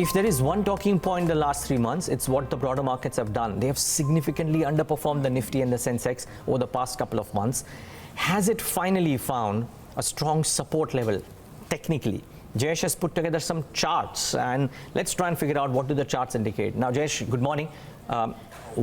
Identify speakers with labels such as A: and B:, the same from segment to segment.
A: If there is one talking point in the last 3 months, it's what the broader markets have done. They have significantly underperformed the Nifty and the Sensex over the past couple of months. Has it finally found a strong support level technically? Jayesh has put together some charts, and let's try and figure out what do the charts indicate. Now, Jayesh, good morning.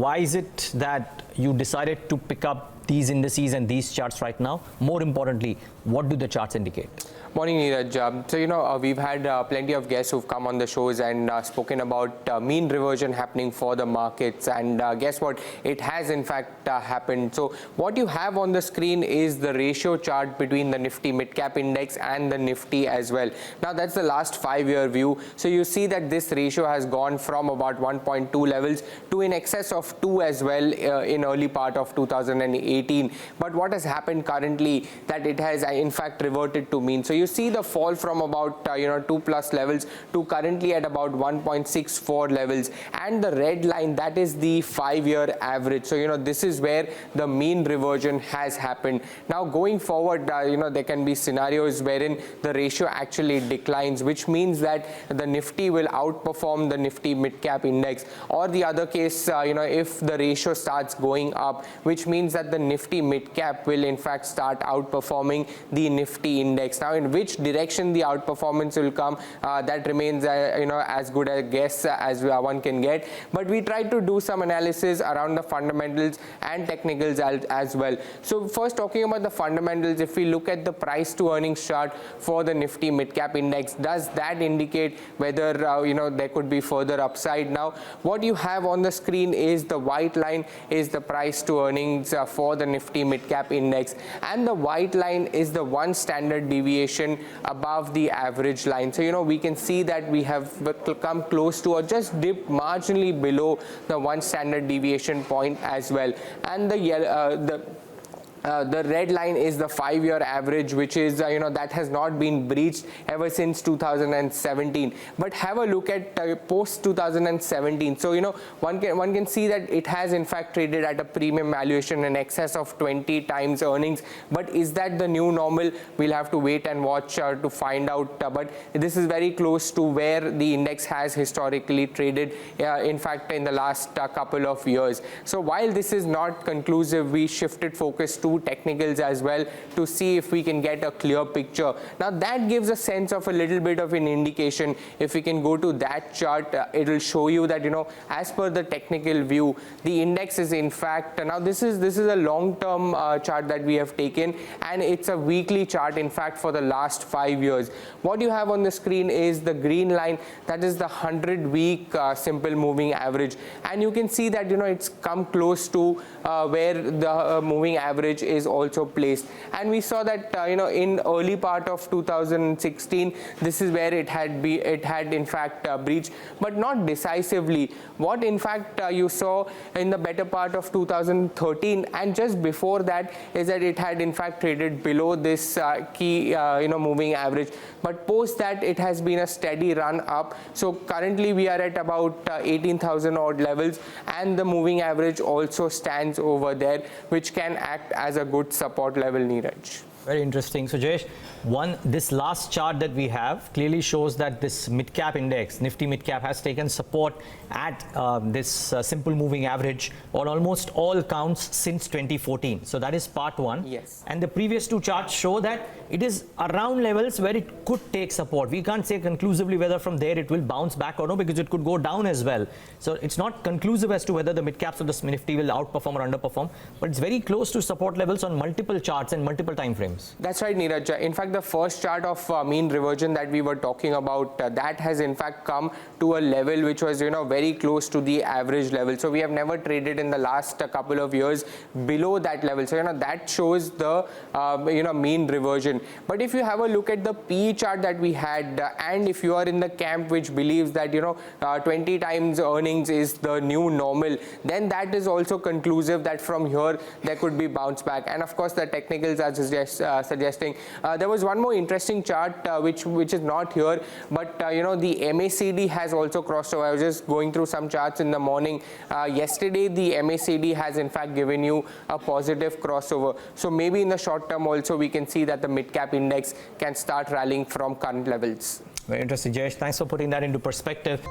A: Why is it that you decided to pick up these indices and these charts right now? More importantly, what do the charts indicate?
B: Morning, Neeraj. So, we've had plenty of guests who've come on the shows and spoken about mean reversion happening for the markets. And guess what? It has, in fact, happened. So, what you have on the screen is the ratio chart between the Nifty Midcap Index and the Nifty as well. Now, that's the last 5-year view. So, you see that this ratio has gone from about 1.2 levels to in excess of 2 as well in early part of 2018. But what has happened currently, that it has, in fact, reverted to mean. So, you see the fall from about 2+ levels to currently at about 1.64 levels, and the red line, that is the 5-year average. So this is where the mean reversion has happened. Now going forward, there can be scenarios wherein the ratio actually declines, which means that the Nifty will outperform the Nifty Midcap Index, or the other case, if the ratio starts going up, which means that the Nifty Midcap will in fact start outperforming the Nifty Index. Now in which direction the outperformance will come, that remains as good a guess as one can get. But we try to do some analysis around the fundamentals and technicals as well. So first, talking about the fundamentals, if we look at the price to earnings chart for the Nifty Midcap Index, does that indicate whether there could be further upside? Now what you have on the screen is the white line is the price to earnings for the Nifty Midcap Index, and the white line is the 1 standard deviation above the average line. So we can see that we have come close to or just dipped marginally below the 1 standard deviation point as well. And the red line is the 5-year average, which is that has not been breached ever since 2017. But have a look at post 2017. So one can see that it has in fact traded at a premium valuation in excess of 20 times earnings. But is that the new normal? We'll have to wait and watch to find out. But this is very close to where the index has historically traded, in fact, in the last couple of years. So while this is not conclusive, we shifted focus to technicals as well to see if we can get a clear picture. Now that gives a sense of a little bit of an indication. If we can go to that chart, it will show you that as per the technical view, the index is in fact, now this is a long-term chart that we have taken, and it's a weekly chart in fact for the last 5 years. What you have on the screen is the green line, that is the 100-week simple moving average, and you can see that it's come close to where the moving average is also placed. And we saw that in early part of 2016, this is where it had in fact breached, but not decisively. What in fact you saw in the better part of 2013 and just before that is that it had in fact traded below this key moving average, but post that it has been a steady run up. So currently we are at about 18,000 odd levels, and the moving average also stands over there, which can act as a good support level, Neeraj.
A: Very interesting. So Jayesh, this last chart that we have clearly shows that this midcap index, Nifty Midcap, has taken support at this simple moving average on almost all counts since 2014. So that is part one.
B: Yes.
A: And the previous 2 charts show that it is around levels where it could take support. We can't say conclusively whether from there it will bounce back or no, because it could go down as well. So it's not conclusive as to whether the midcaps of the Nifty will outperform or underperform, but it's very close to support levels on multiple charts and multiple time frames.
B: That's right, Neeraj. In fact, the first chart of mean reversion that we were talking about, that has in fact come to a level which was very close to the average level. So we have never traded in the last couple of years below that level. So that shows the mean reversion. But if you have a look at the PE chart that we had, and if you are in the camp which believes that 20 times earnings is the new normal, then that is also conclusive that from here there could be bounce back. And of course the technicals are suggesting. There was one more interesting chart which is not here, but the MACD has also crossed over. I was just going through some charts in the morning. Yesterday the MACD has in fact given you a positive crossover. So maybe in the short term also we can see that the mid cap index can start rallying from current levels.
A: Very interesting, Jayesh. Thanks for putting that into perspective.